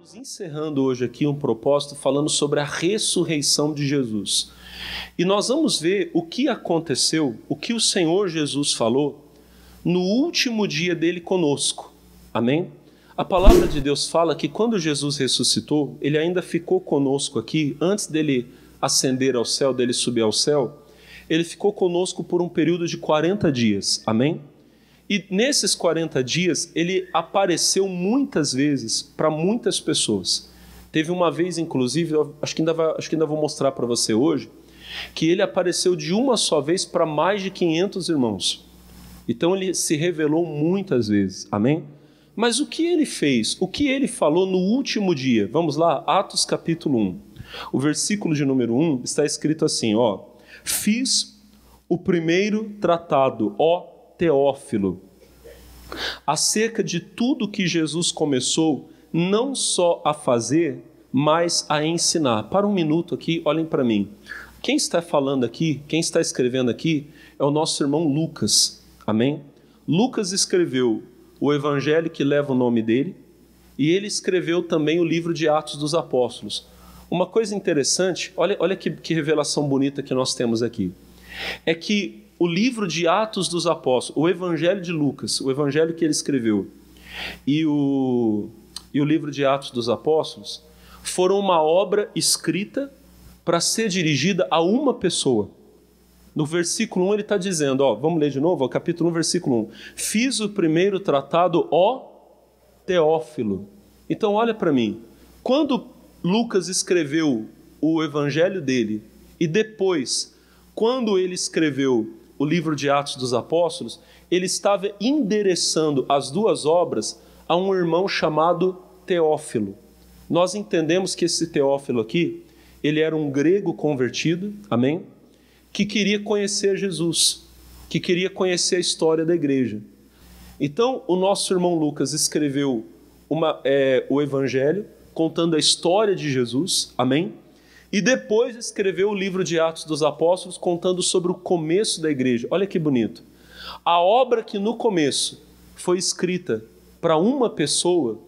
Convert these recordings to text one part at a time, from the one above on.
Estamos encerrando hoje aqui um propósito falando sobre a ressurreição de Jesus. E nós vamos ver o que aconteceu, o que o Senhor Jesus falou no último dia dele conosco. Amém? A palavra de Deus fala que quando Jesus ressuscitou, ele ainda ficou conosco aqui, antes dele ascender ao céu, dele subir ao céu, ele ficou conosco por um período de 40 dias. Amém? E nesses 40 dias, ele apareceu muitas vezes para muitas pessoas. Teve uma vez, inclusive, acho que ainda vou mostrar para você hoje, que ele apareceu de uma só vez para mais de 500 irmãos. Então ele se revelou muitas vezes. Amém? Mas o que ele fez? O que ele falou no último dia? Vamos lá, Atos capítulo 1. O versículo de número 1 está escrito assim, ó. Fiz o primeiro tratado, ó Teófilo, acerca de tudo que Jesus começou, não só a fazer, mas a ensinar. Para um minuto aqui, olhem para mim. Quem está falando aqui, quem está escrevendo aqui, é o nosso irmão Lucas. Amém? Lucas escreveu o evangelho que leva o nome dele, e ele escreveu também o livro de Atos dos Apóstolos. Uma coisa interessante, olha que revelação bonita que nós temos aqui, é que o livro de Atos dos Apóstolos, o evangelho de Lucas, o evangelho que ele escreveu, e o livro de Atos dos Apóstolos, foram uma obra escrita para ser dirigida a uma pessoa. No versículo 1 ele está dizendo, ó, vamos ler de novo, ó, capítulo 1, versículo 1. Fiz o primeiro tratado, ó Teófilo. Então olha para mim, quando Lucas escreveu o evangelho dele, e depois, quando ele escreveu o livro de Atos dos Apóstolos, ele estava endereçando as duas obras a um irmão chamado Teófilo. Nós entendemos que esse Teófilo aqui, ele era um grego convertido, amém? Que queria conhecer Jesus, que queria conhecer a história da igreja. Então, o nosso irmão Lucas escreveu o evangelho, contando a história de Jesus, amém? E depois escreveu o livro de Atos dos Apóstolos, contando sobre o começo da igreja. Olha que bonito. A obra que no começo foi escrita para uma pessoa,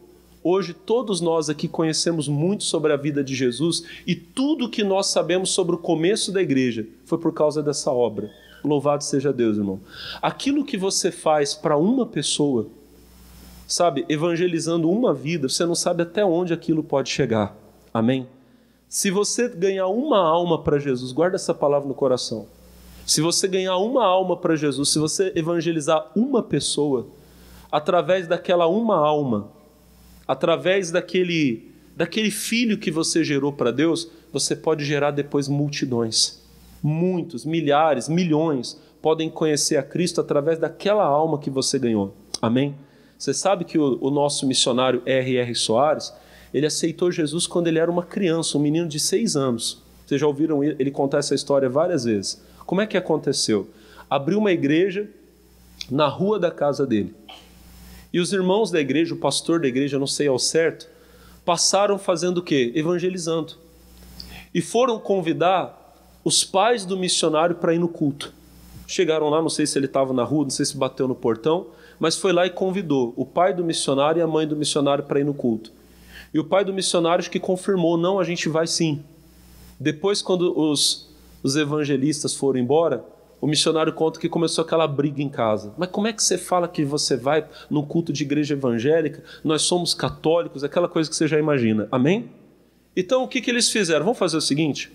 hoje todos nós aqui conhecemos muito sobre a vida de Jesus, e tudo que nós sabemos sobre o começo da igreja foi por causa dessa obra. Louvado seja Deus, irmão. Aquilo que você faz para uma pessoa, sabe, evangelizando uma vida, você não sabe até onde aquilo pode chegar. Amém? Se você ganhar uma alma para Jesus, guarda essa palavra no coração. Se você ganhar uma alma para Jesus, se você evangelizar uma pessoa, através daquela uma alma, através daquele filho que você gerou para Deus, você pode gerar depois multidões. Muitos, milhares, milhões podem conhecer a Cristo através daquela alma que você ganhou. Amém? Você sabe que o nosso missionário R.R. Soares, ele aceitou Jesus quando ele era uma criança, um menino de 6 anos. Vocês já ouviram ele contar essa história várias vezes. Como é que aconteceu? Abriu uma igreja na rua da casa dele. E os irmãos da igreja, o pastor da igreja, não sei ao certo, passaram fazendo o quê? Evangelizando. E foram convidar os pais do missionário para ir no culto. Chegaram lá, não sei se ele estava na rua, não sei se bateu no portão, mas foi lá e convidou o pai do missionário e a mãe do missionário para ir no culto. E o pai do missionário que confirmou, não, a gente vai sim. Depois, quando os evangelistas foram embora, o missionário conta que começou aquela briga em casa. Mas como é que você fala que você vai num culto de igreja evangélica? Nós somos católicos, aquela coisa que você já imagina. Amém? Então, o que eles fizeram? Vamos fazer o seguinte,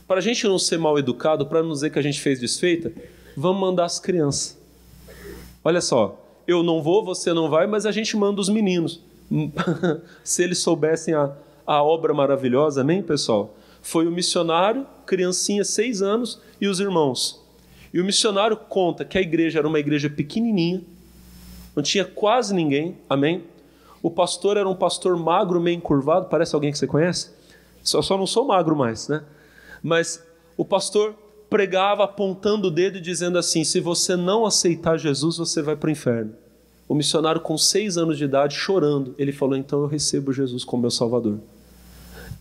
para a gente não ser mal educado, para não dizer que a gente fez desfeita, vamos mandar as crianças. Olha só, eu não vou, você não vai, mas a gente manda os meninos. Se eles soubessem a obra maravilhosa, amém, pessoal? Foi o missionário, criancinha, 6 anos, e os irmãos. E o missionário conta que a igreja era uma igreja pequenininha, não tinha quase ninguém, amém? O pastor era um pastor magro, meio encurvado, parece alguém que você conhece? Só não sou magro mais, né? Mas o pastor pregava apontando o dedo e dizendo assim, se você não aceitar Jesus, você vai para o inferno. O missionário com 6 anos de idade, chorando, ele falou, então eu recebo Jesus como meu Salvador.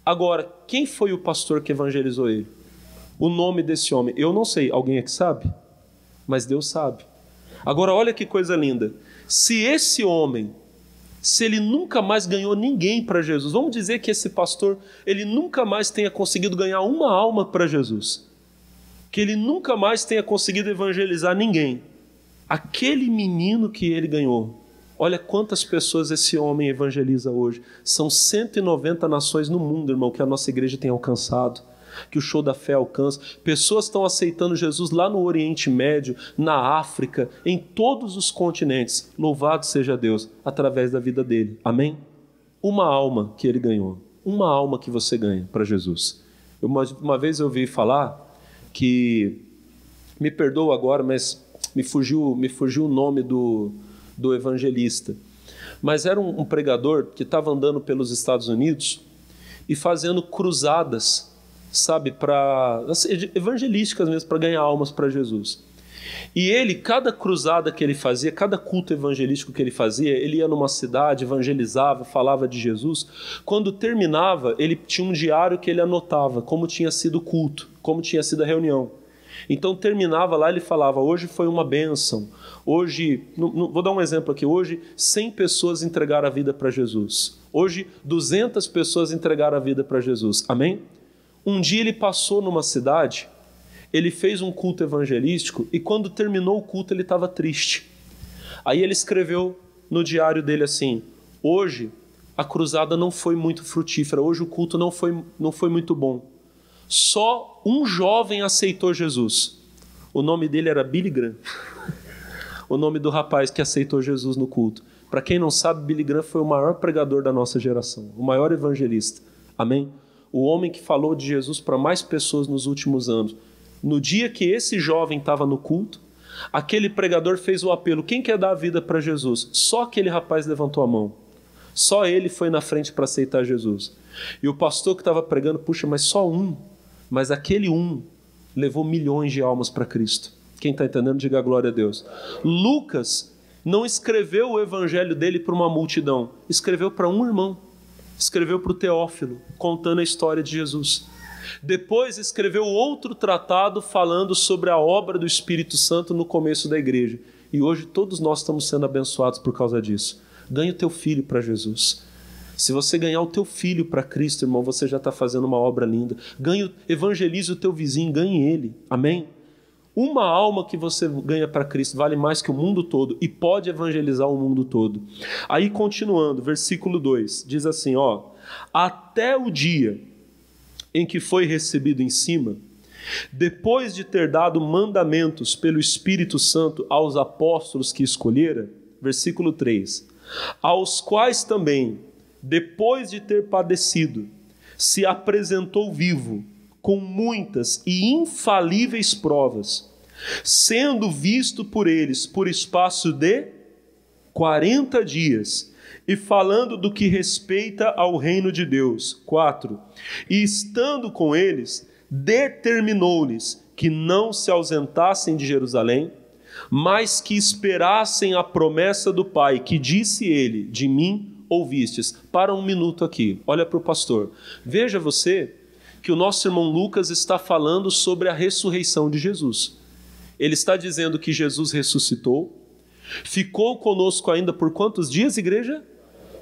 Agora, quem foi o pastor que evangelizou ele? O nome desse homem, eu não sei, alguém aqui sabe? Mas Deus sabe. Agora olha que coisa linda, se esse homem se ele nunca mais ganhou ninguém para Jesus, vamos dizer que esse pastor, ele nunca mais tenha conseguido ganhar uma alma para Jesus, que ele nunca mais tenha conseguido evangelizar ninguém, aquele menino que ele ganhou, olha quantas pessoas esse homem evangeliza hoje. São 190 nações no mundo, irmão, que a nossa igreja tem alcançado, que o Show da Fé alcança. Pessoas estão aceitando Jesus lá no Oriente Médio, na África, em todos os continentes. Louvado seja Deus, através da vida dele. Amém? Uma alma que ele ganhou, uma alma que você ganha para Jesus. Uma vez eu ouvi falar que, me perdoa agora, mas me fugiu o nome do evangelista, mas era um pregador que estava andando pelos Estados Unidos e fazendo cruzadas, sabe, evangelísticas mesmo, para ganhar almas para Jesus. E ele, cada cruzada que ele fazia, cada culto evangelístico que ele fazia, ele ia numa cidade, evangelizava, falava de Jesus. Quando terminava, ele tinha um diário que ele anotava como tinha sido o culto, como tinha sido a reunião. Então terminava lá, ele falava: hoje foi uma bênção, hoje, vou dar um exemplo aqui, hoje 100 pessoas entregaram a vida para Jesus, hoje 200 pessoas entregaram a vida para Jesus, amém? Um dia ele passou numa cidade, ele fez um culto evangelístico e quando terminou o culto ele estava triste. Aí ele escreveu no diário dele assim: hoje a cruzada não foi muito frutífera, hoje o culto não foi muito bom. Só um jovem aceitou Jesus. O nome dele era Billy Graham. O nome do rapaz que aceitou Jesus no culto. Para quem não sabe, Billy Graham foi o maior pregador da nossa geração, o maior evangelista. Amém? O homem que falou de Jesus para mais pessoas nos últimos anos. No dia que esse jovem estava no culto, aquele pregador fez o apelo: quem quer dar a vida para Jesus? Só aquele rapaz levantou a mão. Só ele foi na frente para aceitar Jesus. E o pastor que estava pregando: puxa, mas só um. Mas aquele um levou milhões de almas para Cristo. Quem está entendendo, diga glória a Deus. Lucas não escreveu o evangelho dele para uma multidão, escreveu para um irmão, escreveu para o Teófilo, contando a história de Jesus. Depois escreveu outro tratado falando sobre a obra do Espírito Santo no começo da igreja. E hoje todos nós estamos sendo abençoados por causa disso. Ganhe o teu filho para Jesus. Se você ganhar o teu filho para Cristo, irmão, você já está fazendo uma obra linda. Evangelize o teu vizinho, ganhe ele. Amém? Uma alma que você ganha para Cristo vale mais que o mundo todo e pode evangelizar o mundo todo. Aí, continuando, versículo 2, diz assim, até o dia em que foi recebido em cima, depois de ter dado mandamentos pelo Espírito Santo aos apóstolos que escolhera, versículo 3, aos quais também, depois de ter padecido, se apresentou vivo, com muitas e infalíveis provas, sendo visto por eles por espaço de 40 dias, e falando do que respeita ao reino de Deus. 4. E estando com eles, determinou-lhes que não se ausentassem de Jerusalém, mas que esperassem a promessa do Pai, que disse ele: de mim ouvistes. Para um minuto aqui, olha para o pastor. Veja você que o nosso irmão Lucas está falando sobre a ressurreição de Jesus. Ele está dizendo que Jesus ressuscitou, ficou conosco ainda por quantos dias, igreja?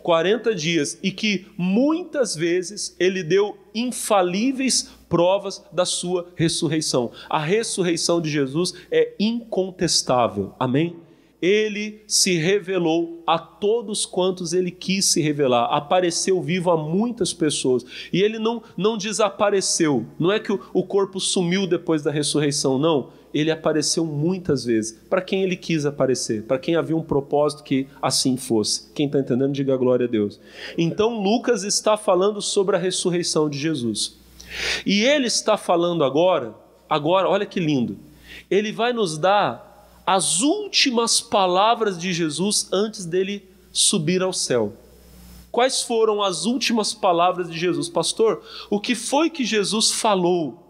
40 dias, e que muitas vezes ele deu infalíveis provas da sua ressurreição. A ressurreição de Jesus é incontestável, amém? Ele se revelou a todos quantos ele quis se revelar, apareceu vivo a muitas pessoas, e ele não desapareceu, não é que o corpo sumiu depois da ressurreição, não, ele apareceu muitas vezes, para quem ele quis aparecer, para quem havia um propósito que assim fosse. Quem está entendendo, diga glória a Deus. Então Lucas está falando sobre a ressurreição de Jesus, e ele está falando agora, olha que lindo, ele vai nos dar as últimas palavras de Jesus antes dele subir ao céu. Quais foram as últimas palavras de Jesus? Pastor, o que foi que Jesus falou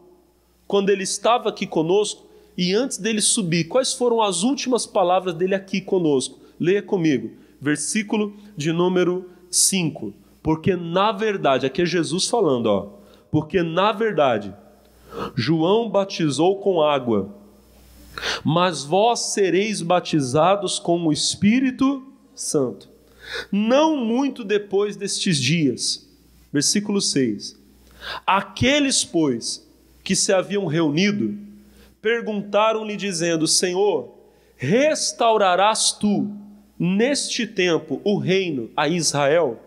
quando ele estava aqui conosco e antes dele subir? Quais foram as últimas palavras dele aqui conosco? Leia comigo, versículo de número 5. Porque na verdade, aqui é Jesus falando, porque na verdade, João batizou com água, mas vós sereis batizados com o Espírito Santo Não muito depois destes dias, versículo 6, aqueles, pois, que se haviam reunido, perguntaram-lhe dizendo: Senhor, restaurarás tu neste tempo o reino a Israel?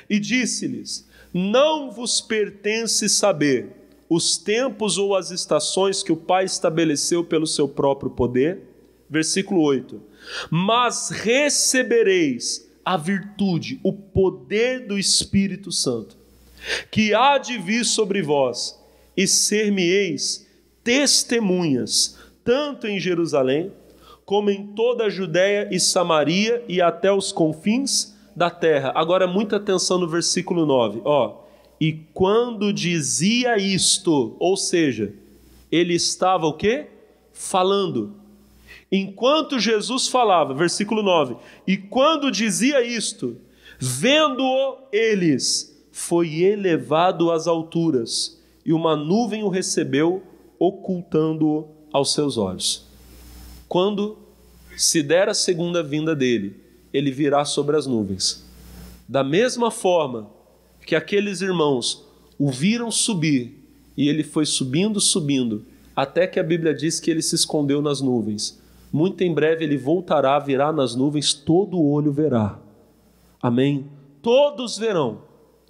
E disse-lhes: não vos pertence saber os tempos ou as estações que o Pai estabeleceu pelo seu próprio poder. Versículo 8, mas recebereis a virtude, o poder do Espírito Santo, que há de vir sobre vós, e ser-me-eis testemunhas, tanto em Jerusalém, como em toda a Judéia e Samaria e até os confins da terra. Agora muita atenção no versículo 9, e quando dizia isto, ou seja, ele estava o quê? Falando. Enquanto Jesus falava, versículo 9, e quando dizia isto, vendo-o eles, foi elevado às alturas, e uma nuvem o recebeu, ocultando-o aos seus olhos. Quando se der a segunda vinda dele, ele virá sobre as nuvens. Da mesma forma que aqueles irmãos o viram subir, e ele foi subindo, até que a Bíblia diz que ele se escondeu nas nuvens. Muito em breve ele voltará, virá nas nuvens, todo olho verá. Amém? Todos verão,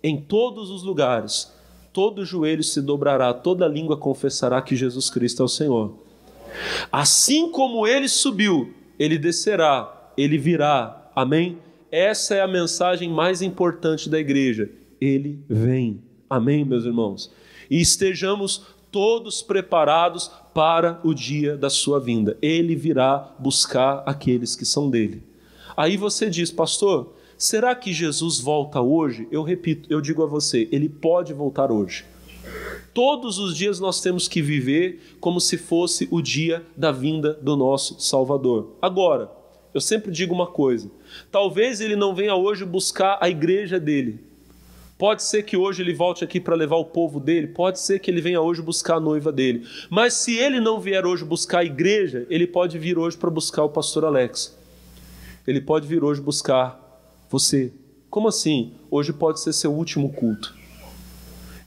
em todos os lugares, todo joelho se dobrará, toda língua confessará que Jesus Cristo é o Senhor. Assim como ele subiu, ele descerá, ele virá. Amém? Essa é a mensagem mais importante da igreja. Ele vem. Amém, meus irmãos? E estejamos todos preparados para o dia da sua vinda. Ele virá buscar aqueles que são dele. Aí você diz: pastor, será que Jesus volta hoje? Eu repito, eu digo a você, ele pode voltar hoje. Todos os dias nós temos que viver como se fosse o dia da vinda do nosso Salvador. Agora, eu sempre digo uma coisa: talvez ele não venha hoje buscar a igreja dele. Pode ser que hoje ele volte aqui para levar o povo dele, pode ser que ele venha hoje buscar a noiva dele. Mas se ele não vier hoje buscar a igreja, ele pode vir hoje para buscar o pastor Alex. Ele pode vir hoje buscar você. Como assim? Hoje pode ser seu último culto.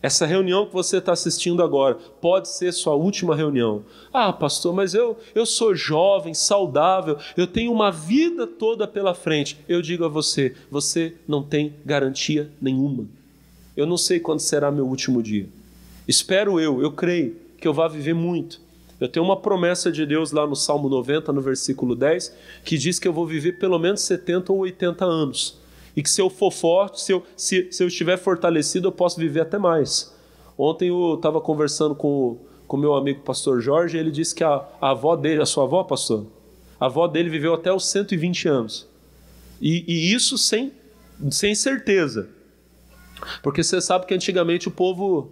Essa reunião que você está assistindo agora pode ser sua última reunião. Ah, pastor, mas eu sou jovem, saudável, eu tenho uma vida toda pela frente. Eu digo a você, você não tem garantia nenhuma. Eu não sei quando será meu último dia. Espero eu creio que eu vá viver muito. Eu tenho uma promessa de Deus lá no Salmo 90, no versículo 10, que diz que eu vou viver pelo menos 70 ou 80 anos. E que se eu for forte, se eu estiver fortalecido, eu posso viver até mais. Ontem eu estava conversando com meu amigo pastor Jorge, e ele disse que a avó dele, a sua avó, pastor? A avó dele viveu até os 120 anos. E isso sem certeza. Porque você sabe que antigamente o povo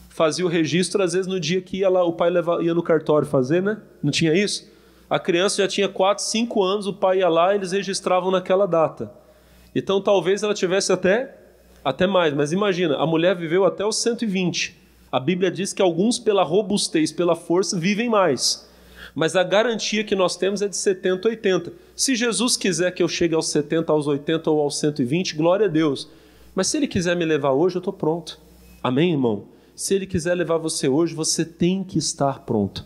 fazia o registro, às vezes no dia que ia lá, o pai ia no cartório fazer, né? Não tinha isso? A criança já tinha 4, 5 anos, o pai ia lá e eles registravam naquela data. Então talvez ela tivesse até mais, mas imagina, a mulher viveu até os 120. A Bíblia diz que alguns pela robustez, pela força, vivem mais. Mas a garantia que nós temos é de 70, 80. Se Jesus quiser que eu chegue aos 70, aos 80 ou aos 120, glória a Deus. Mas se ele quiser me levar hoje, eu estou pronto. Amém, irmão? Se ele quiser levar você hoje, você tem que estar pronto,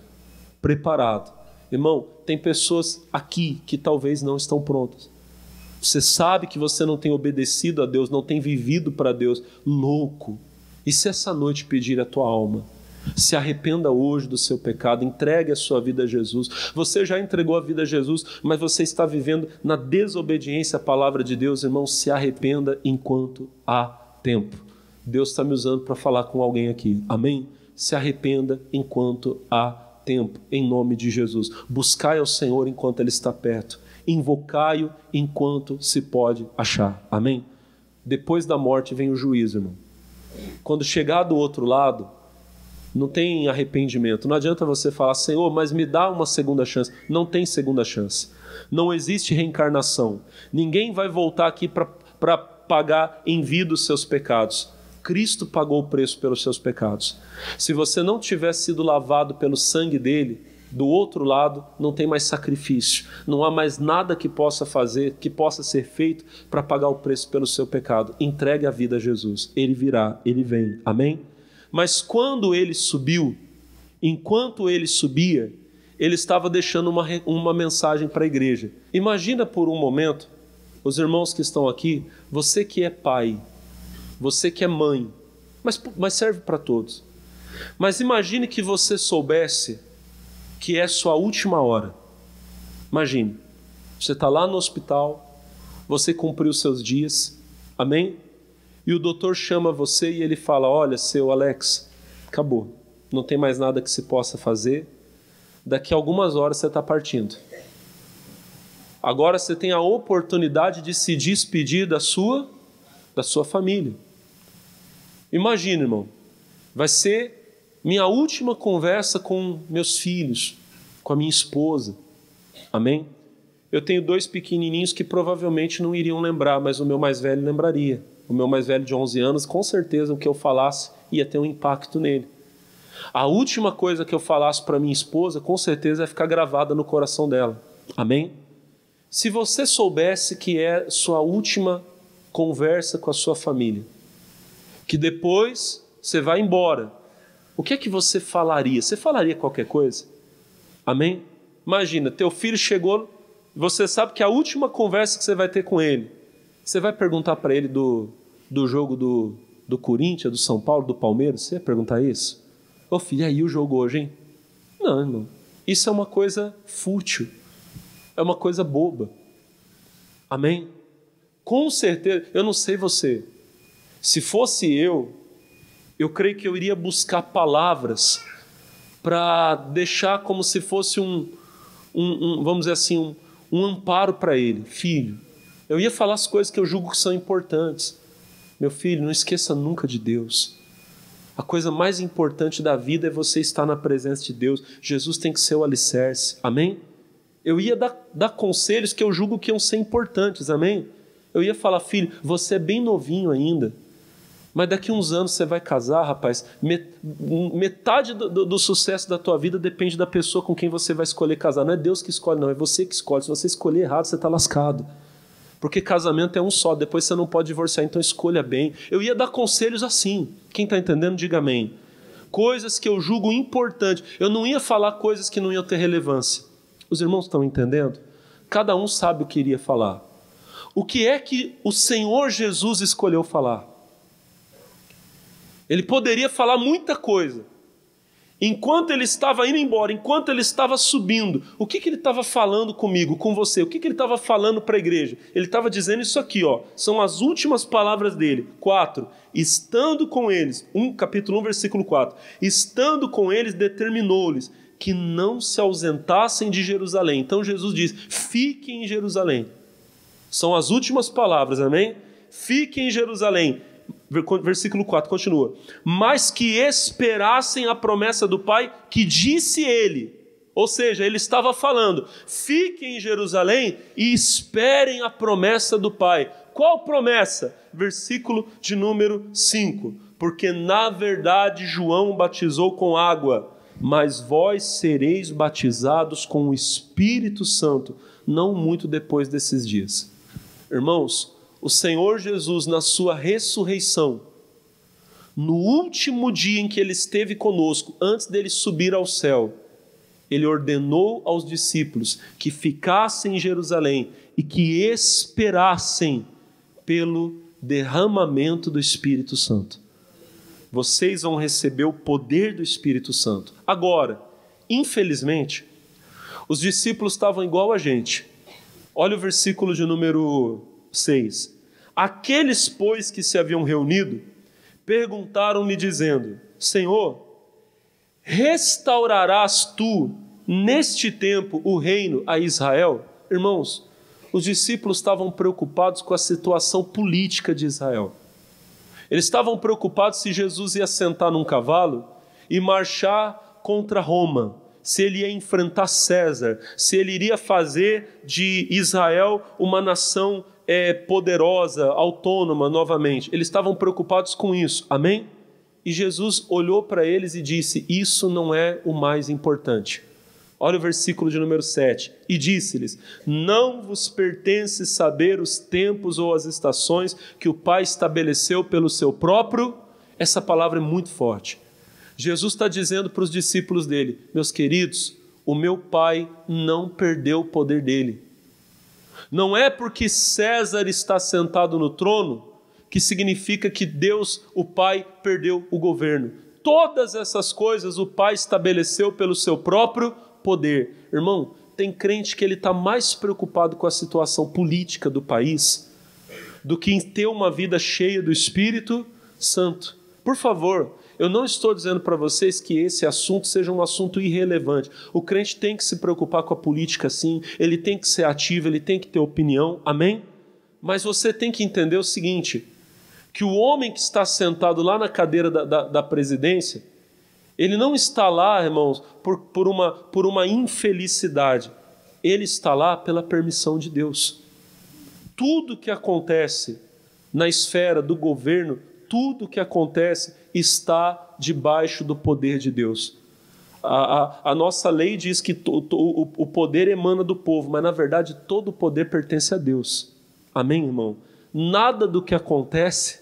preparado. Irmão, tem pessoas aqui que talvez não estão prontas. Você sabe que você não tem obedecido a Deus, não tem vivido para Deus. Louco! E se essa noite pedir a tua alma? Se arrependa hoje do seu pecado, entregue a sua vida a Jesus. Você já entregou a vida a Jesus, mas você está vivendo na desobediência à palavra de Deus. Irmão, se arrependa enquanto há tempo. Deus está me usando para falar com alguém aqui. Amém? Se arrependa enquanto há tempo, em nome de Jesus. Buscai ao Senhor enquanto Ele está perto. Invocai-o enquanto se pode achar. Amém? Depois da morte vem o juízo, irmão. Quando chegar do outro lado, não tem arrependimento. Não adianta você falar: Senhor, mas me dá uma segunda chance. Não tem segunda chance. Não existe reencarnação. Ninguém vai voltar aqui para pagar em vida os seus pecados. Cristo pagou o preço pelos seus pecados. Se você não tiver sido lavado pelo sangue dele, Do outro lado, não tem mais sacrifício. Não há mais nada que possa fazer, que possa ser feito para pagar o preço pelo seu pecado. Entregue a vida a Jesus. Ele virá, ele vem. Amém? Mas quando ele subiu, enquanto ele subia, ele estava deixando uma mensagem para a igreja. Imagina por um momento, os irmãos que estão aqui, você que é pai, você que é mãe, mas serve para todos. Mas imagine que você soubesse que é sua última hora. Imagine, você está lá no hospital, você cumpriu seus dias, amém? E o doutor chama você e ele fala, olha, seu Alex, acabou, não tem mais nada que se possa fazer, daqui a algumas horas você está partindo. Agora você tem a oportunidade de se despedir da sua família. Imagine, irmão, vai ser minha última conversa com meus filhos, com a minha esposa. Amém? Eu tenho 2 pequenininhos que provavelmente não iriam lembrar, mas o meu mais velho lembraria. O meu mais velho de 11 anos, com certeza o que eu falasse ia ter um impacto nele. A última coisa que eu falasse para minha esposa, com certeza ia ficar gravada no coração dela. Amém? Se você soubesse que é sua última conversa com a sua família, que depois você vai embora, o que é que você falaria? Você falaria qualquer coisa? Amém? Imagina, teu filho chegou, você sabe que a última conversa que você vai ter com ele, você vai perguntar para ele do jogo do Corinthians, do São Paulo, do Palmeiras? Você ia perguntar isso? Ô filho, e aí o jogo hoje, hein? Não, irmão. Isso é uma coisa fútil. É uma coisa boba. Amém? Com certeza, eu não sei você. Se fosse eu creio que eu iria buscar palavras para deixar como se fosse vamos dizer assim, um amparo para ele. Filho, eu ia falar as coisas que eu julgo que são importantes. Meu filho, não esqueça nunca de Deus. A coisa mais importante da vida é você estar na presença de Deus. Jesus tem que ser o alicerce. Amém? Eu ia dar conselhos que eu julgo que iam ser importantes. Amém? Eu ia falar, filho, você é bem novinho ainda. Mas daqui a uns anos você vai casar, rapaz. Metade do sucesso da tua vida depende da pessoa com quem você vai escolher casar. Não é Deus que escolhe, não. É você que escolhe. Se você escolher errado, você está lascado. Porque casamento é um só. Depois você não pode divorciar, então escolha bem. Eu ia dar conselhos assim. Quem está entendendo, diga amém. Coisas que eu julgo importantes. Eu não ia falar coisas que não iam ter relevância. Os irmãos estão entendendo? Cada um sabe o que iria falar. O que é que o Senhor Jesus escolheu falar? Ele poderia falar muita coisa. Enquanto ele estava indo embora, enquanto ele estava subindo, o que ele estava falando comigo, com você? O que ele estava falando para a igreja? Ele estava dizendo isso aqui, ó, são as últimas palavras dele. 4. Estando com eles, capítulo 1, versículo 4. Estando com eles, determinou-lhes que não se ausentassem de Jerusalém. Então Jesus diz, fiquem em Jerusalém. São as últimas palavras, amém? Fiquem em Jerusalém. Versículo 4, continua. Mas que esperassem a promessa do Pai que disse ele. Ou seja, ele estava falando, fiquem em Jerusalém e esperem a promessa do Pai. Qual promessa? Versículo de número 5. Porque na verdade João batizou com água, mas vós sereis batizados com o Espírito Santo, não muito depois desses dias. Irmãos, o Senhor Jesus, na sua ressurreição, no último dia em que ele esteve conosco, antes dele subir ao céu, ele ordenou aos discípulos que ficassem em Jerusalém e que esperassem pelo derramamento do Espírito Santo. Vocês vão receber o poder do Espírito Santo. Agora, infelizmente, os discípulos estavam igual a gente. Olha o versículo de número 6. Aqueles, pois, que se haviam reunido, perguntaram-lhe dizendo, Senhor, restaurarás tu neste tempo o reino a Israel? Irmãos, os discípulos estavam preocupados com a situação política de Israel. Eles estavam preocupados se Jesus ia sentar num cavalo e marchar contra Roma, se ele ia enfrentar César, se ele iria fazer de Israel uma nação poderosa, autônoma novamente. Eles estavam preocupados com isso, amém? E Jesus olhou para eles e disse, isso não é o mais importante. Olha o versículo de número 7. E disse-lhes: não vos pertence saber os tempos ou as estações que o Pai estabeleceu pelo seu próprio... Essa palavra é muito forte. Jesus está dizendo para os discípulos dele: meus queridos, o meu Pai não perdeu o poder dele. Não é porque César está sentado no trono que significa que Deus, o Pai, perdeu o governo. Todas essas coisas o Pai estabeleceu pelo seu próprio poder. Irmão, tem crente que ele está mais preocupado com a situação política do país do que em ter uma vida cheia do Espírito Santo. Por favor, eu não estou dizendo para vocês que esse assunto seja um assunto irrelevante. O crente tem que se preocupar com a política, sim. Ele tem que ser ativo, ele tem que ter opinião. Amém? Mas você tem que entender o seguinte, que o homem que está sentado lá na cadeira da presidência, ele não está lá, irmãos, por uma infelicidade. Ele está lá pela permissão de Deus. Tudo que acontece na esfera do governo, tudo que acontece está debaixo do poder de Deus. A nossa lei diz que o poder emana do povo, mas na verdade todo o poder pertence a Deus. Amém, irmão? Nada do que acontece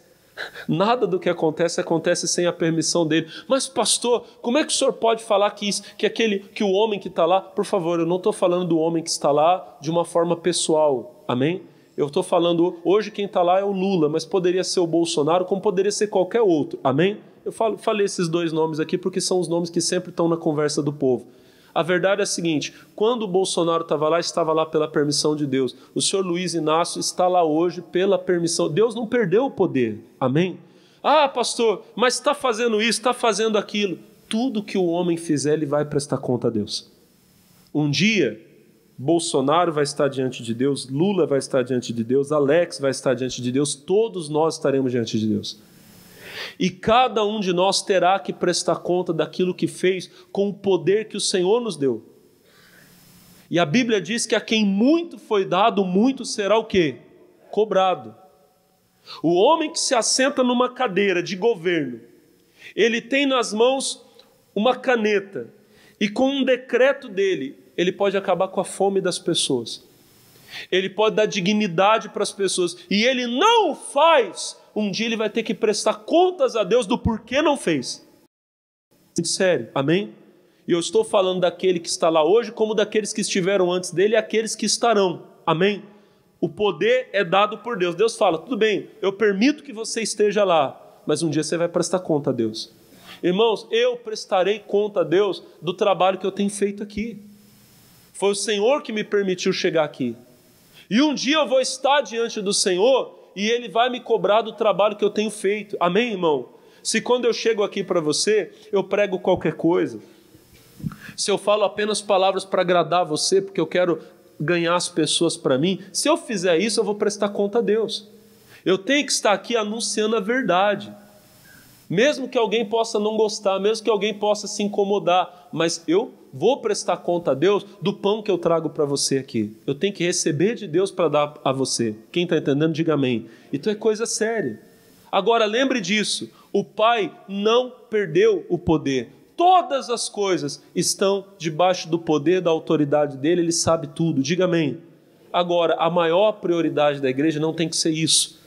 acontece sem a permissão dele. Mas pastor, como é que o senhor pode falar que o homem que está lá... Por favor, eu não estou falando do homem que está lá de uma forma pessoal. Amém? Eu estou falando, hoje quem está lá é o Lula, mas poderia ser o Bolsonaro, como poderia ser qualquer outro. Amém? Eu falei esses dois nomes aqui porque são os nomes que sempre estão na conversa do povo. A verdade é a seguinte, quando o Bolsonaro estava lá pela permissão de Deus. O senhor Luiz Inácio está lá hoje pela permissão. Deus não perdeu o poder. Amém? Ah, pastor, mas está fazendo isso, está fazendo aquilo. Tudo que o homem fizer, ele vai prestar conta a Deus. Um dia... Bolsonaro vai estar diante de Deus, Lula vai estar diante de Deus, Alex vai estar diante de Deus, todos nós estaremos diante de Deus. E cada um de nós terá que prestar conta daquilo que fez com o poder que o Senhor nos deu. E a Bíblia diz que a quem muito foi dado, muito será o quê? Cobrado. O homem que se assenta numa cadeira de governo, ele tem nas mãos uma caneta, e com um decreto dele, ele pode acabar com a fome das pessoas. Ele pode dar dignidade para as pessoas. E ele não o faz. Um dia ele vai ter que prestar contas a Deus do porquê não fez. Sério, amém? E eu estou falando daquele que está lá hoje, como daqueles que estiveram antes dele e aqueles que estarão. Amém? O poder é dado por Deus. Deus fala, tudo bem, eu permito que você esteja lá, mas um dia você vai prestar conta a Deus. Irmãos, eu prestarei conta a Deus do trabalho que eu tenho feito aqui. Foi o Senhor que me permitiu chegar aqui. E um dia eu vou estar diante do Senhor e Ele vai me cobrar do trabalho que eu tenho feito. Amém, irmão? Se quando eu chego aqui para você, eu prego qualquer coisa. Se eu falo apenas palavras para agradar você, porque eu quero ganhar as pessoas para mim, se eu fizer isso, eu vou prestar conta a Deus. Eu tenho que estar aqui anunciando a verdade. Mesmo que alguém possa não gostar, mesmo que alguém possa se incomodar, mas eu vou prestar conta a Deus do pão que eu trago para você aqui. Eu tenho que receber de Deus para dar a você. Quem está entendendo, diga amém. Então é coisa séria. Agora lembre disso, o Pai não perdeu o poder. Todas as coisas estão debaixo do poder, da autoridade dele, ele sabe tudo, diga amém. Agora, a maior prioridade da igreja não tem que ser isso.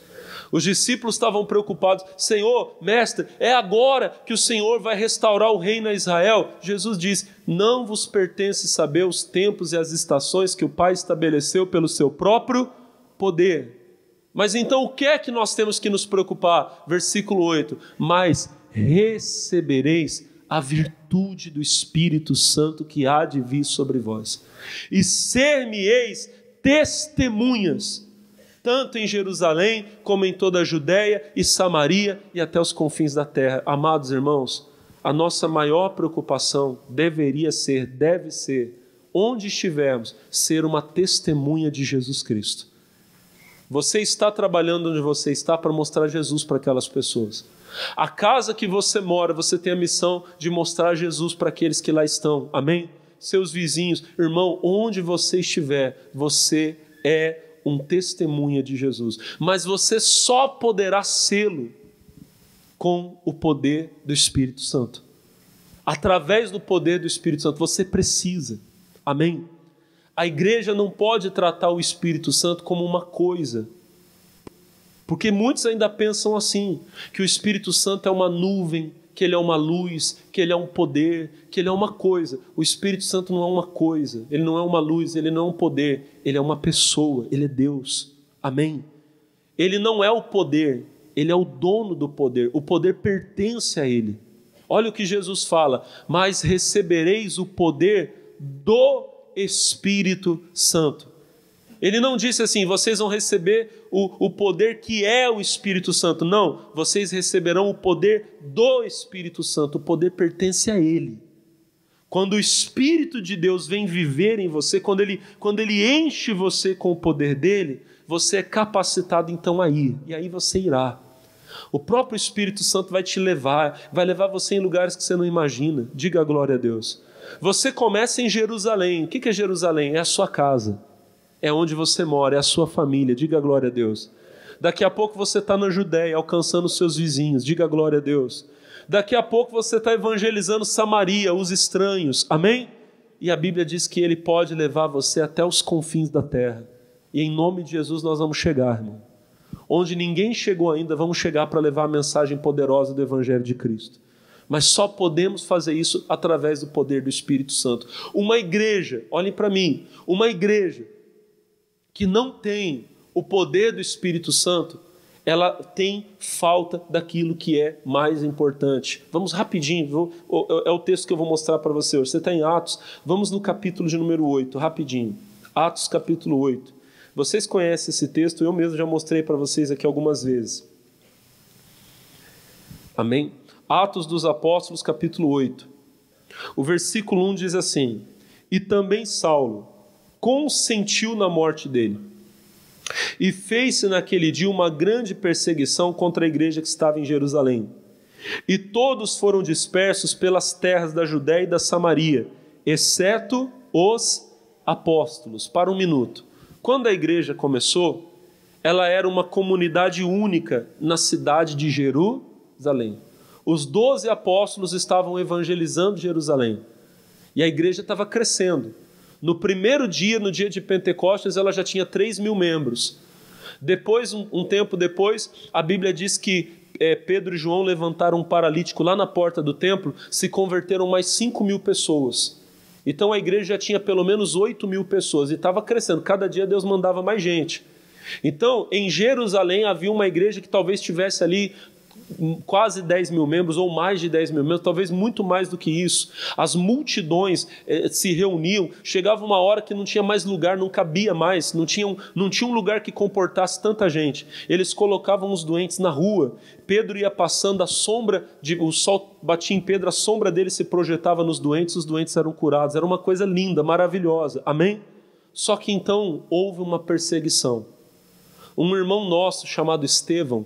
Os discípulos estavam preocupados, Senhor, mestre, é agora que o Senhor vai restaurar o reino a Israel? Jesus diz, não vos pertence saber os tempos e as estações que o Pai estabeleceu pelo seu próprio poder. Mas então o que é que nós temos que nos preocupar? Versículo 8, mas recebereis a virtude do Espírito Santo que há de vir sobre vós, e ser-me-eis testemunhas, tanto em Jerusalém, como em toda a Judéia e Samaria e até os confins da terra. Amados irmãos, a nossa maior preocupação deveria ser, deve ser, onde estivermos, ser uma testemunha de Jesus Cristo. Você está trabalhando onde você está para mostrar Jesus para aquelas pessoas. A casa que você mora, você tem a missão de mostrar Jesus para aqueles que lá estão. Amém? Seus vizinhos, irmão, onde você estiver, você é um testemunha de Jesus. Mas você só poderá sê-lo com o poder do Espírito Santo. Através do poder do Espírito Santo, você precisa. Amém? A igreja não pode tratar o Espírito Santo como uma coisa. Porque muitos ainda pensam assim, que o Espírito Santo é uma nuvem, que ele é uma luz, que ele é um poder, que ele é uma coisa. O Espírito Santo não é uma coisa, ele não é uma luz, ele não é um poder, ele é uma pessoa, ele é Deus. Amém? Ele não é o poder, ele é o dono do poder, o poder pertence a ele. Olha o que Jesus fala, mas recebereis o poder do Espírito Santo. Ele não disse assim, vocês vão receber o poder que é o Espírito Santo. Não, vocês receberão o poder do Espírito Santo. O poder pertence a Ele. Quando o Espírito de Deus vem viver em você, quando ele enche você com o poder dele, você é capacitado então a ir. E aí você irá. O próprio Espírito Santo vai te levar, vai levar você em lugares que você não imagina. Diga a glória a Deus. Você começa em Jerusalém. O que é Jerusalém? É a sua casa. É onde você mora, é a sua família, diga glória a Deus. Daqui a pouco você está na Judéia, alcançando os seus vizinhos, diga glória a Deus. Daqui a pouco você está evangelizando Samaria, os estranhos, amém? E a Bíblia diz que Ele pode levar você até os confins da terra. E em nome de Jesus nós vamos chegar, irmão. Onde ninguém chegou ainda, vamos chegar para levar a mensagem poderosa do Evangelho de Cristo. Mas só podemos fazer isso através do poder do Espírito Santo. Uma igreja, olhem para mim, uma igreja que não tem o poder do Espírito Santo, ela tem falta daquilo que é mais importante. Vamos rapidinho, é o texto que eu vou mostrar para você hoje. Você está em Atos, vamos no capítulo de número 8, rapidinho. Atos capítulo 8. Vocês conhecem esse texto, eu mesmo já mostrei para vocês aqui algumas vezes. Amém? Atos dos Apóstolos capítulo 8. O versículo 1 diz assim, e também Saulo consentiu na morte dele. E fez-se naquele dia uma grande perseguição contra a igreja que estava em Jerusalém. E todos foram dispersos pelas terras da Judéia e da Samaria, exceto os apóstolos. Para um minuto. Quando a igreja começou, ela era uma comunidade única na cidade de Jerusalém. Os 12 apóstolos estavam evangelizando Jerusalém. E a igreja estava crescendo. No primeiro dia, no dia de Pentecostes, ela já tinha 3.000 membros. Depois, um tempo depois, a Bíblia diz que Pedro e João levantaram um paralítico lá na porta do templo, se converteram mais 5.000 pessoas. Então a igreja já tinha pelo menos 8.000 pessoas e estava crescendo. Cada dia Deus mandava mais gente. Então, em Jerusalém havia uma igreja que talvez tivesse ali quase 10.000 membros ou mais de 10.000 membros, talvez muito mais do que isso. As multidões se reuniam, chegava uma hora que não tinha mais lugar, não cabia mais, não tinha um lugar que comportasse tanta gente. Eles colocavam os doentes na rua, Pedro ia passando, o sol batia em Pedro, a sombra dele se projetava nos doentes, os doentes eram curados, era uma coisa linda, maravilhosa, amém? Só que então houve uma perseguição. Um irmão nosso chamado Estevão,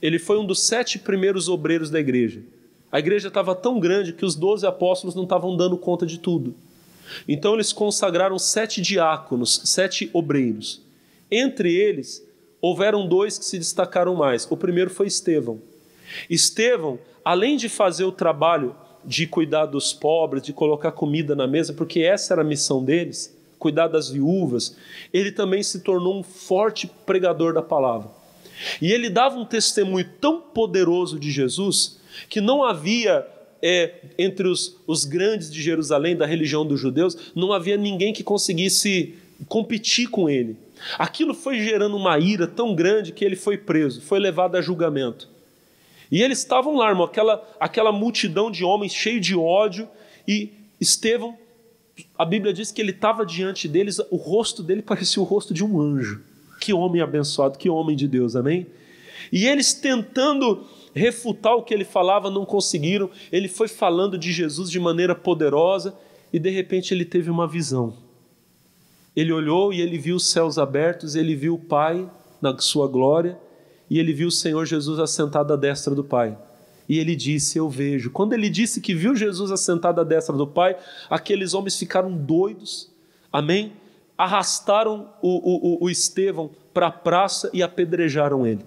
ele foi um dos 7 primeiros obreiros da igreja. A igreja estava tão grande que os 12 apóstolos não estavam dando conta de tudo. Então eles consagraram 7 diáconos, 7 obreiros. Entre eles, houveram 2 que se destacaram mais. O primeiro foi Estevão. Estevão, além de fazer o trabalho de cuidar dos pobres, de colocar comida na mesa, porque essa era a missão deles, cuidar das viúvas, ele também se tornou um forte pregador da palavra. E ele dava um testemunho tão poderoso de Jesus que não havia, entre os grandes de Jerusalém, da religião dos judeus, não havia ninguém que conseguisse competir com ele. Aquilo foi gerando uma ira tão grande que ele foi preso, foi levado a julgamento. E eles estavam lá, irmão, aquela multidão de homens cheio de ódio, e Estevão, a Bíblia diz que ele estava diante deles, o rosto dele parecia o rosto de um anjo. Que homem abençoado, que homem de Deus, amém? E eles tentando refutar o que ele falava, não conseguiram. Ele foi falando de Jesus de maneira poderosa e de repente ele teve uma visão. Ele olhou e ele viu os céus abertos, ele viu o Pai na sua glória e ele viu o Senhor Jesus assentado à destra do Pai. E ele disse, eu vejo. Quando ele disse que viu Jesus assentado à destra do Pai, aqueles homens ficaram doidos, amém? Arrastaram o Estevão para a praça e apedrejaram ele.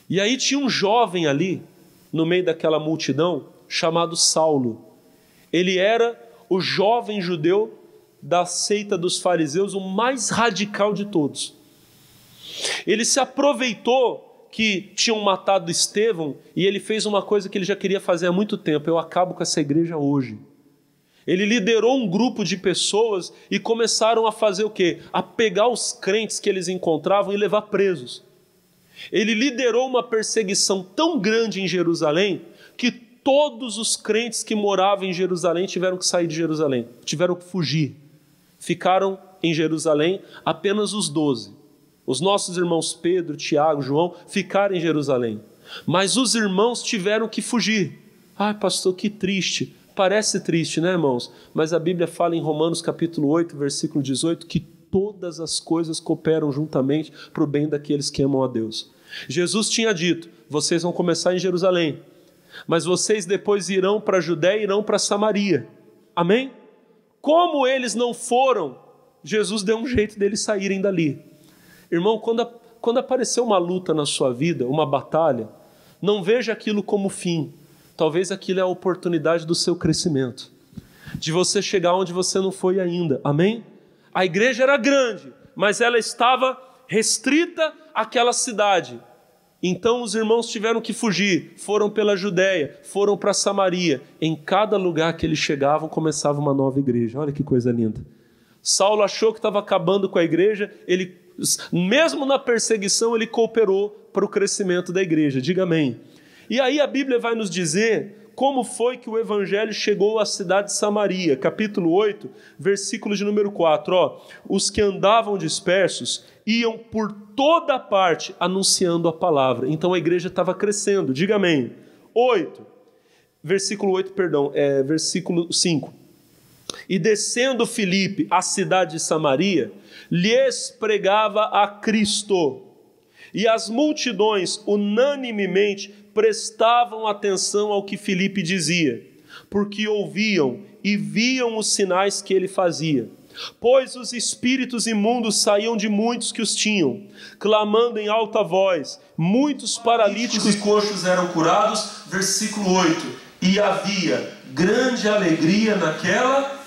E aí tinha um jovem ali, no meio daquela multidão, chamado Saulo. Ele era o jovem judeu da seita dos fariseus, o mais radical de todos. Ele se aproveitou que tinham matado Estevão e ele fez uma coisa que ele já queria fazer há muito tempo: eu acabo com essa igreja hoje. Ele liderou um grupo de pessoas e começaram a fazer o quê? A pegar os crentes que eles encontravam e levar presos. Ele liderou uma perseguição tão grande em Jerusalém que todos os crentes que moravam em Jerusalém tiveram que sair de Jerusalém, tiveram que fugir. Ficaram em Jerusalém apenas os 12. Os nossos irmãos Pedro, Tiago, João ficaram em Jerusalém. Mas os irmãos tiveram que fugir. Ai, pastor, que triste. Parece triste, né, irmãos? Mas a Bíblia fala em Romanos capítulo 8, versículo 18, que todas as coisas cooperam juntamente para o bem daqueles que amam a Deus. Jesus tinha dito: vocês vão começar em Jerusalém, mas vocês depois irão para a Judéia e irão para Samaria. Amém? Como eles não foram, Jesus deu um jeito deles saírem dali. Irmão, quando aparecer uma luta na sua vida, uma batalha, não veja aquilo como fim. Talvez aquilo é a oportunidade do seu crescimento, de você chegar onde você não foi ainda. Amém? A igreja era grande, mas ela estava restrita àquela cidade. Então os irmãos tiveram que fugir, foram pela Judéia, foram para Samaria. Em cada lugar que eles chegavam, começava uma nova igreja. Olha que coisa linda. Saulo achou que estava acabando com a igreja, ele, mesmo na perseguição, ele cooperou para o crescimento da igreja. Diga amém. E aí a Bíblia vai nos dizer como foi que o evangelho chegou à cidade de Samaria. Capítulo 8, versículo de número 4. Os que andavam dispersos iam por toda parte anunciando a palavra. Então a igreja estava crescendo. Diga amém. Versículo 5. E descendo Filipe à cidade de Samaria, lhes pregava a Cristo. E as multidões unanimemente prestavam atenção ao que Filipe dizia, porque ouviam e viam os sinais que ele fazia. Pois os espíritos imundos saíam de muitos que os tinham, clamando em alta voz. Muitos paralíticos e coxos eram curados. Versículo 8. E havia grande alegria naquela.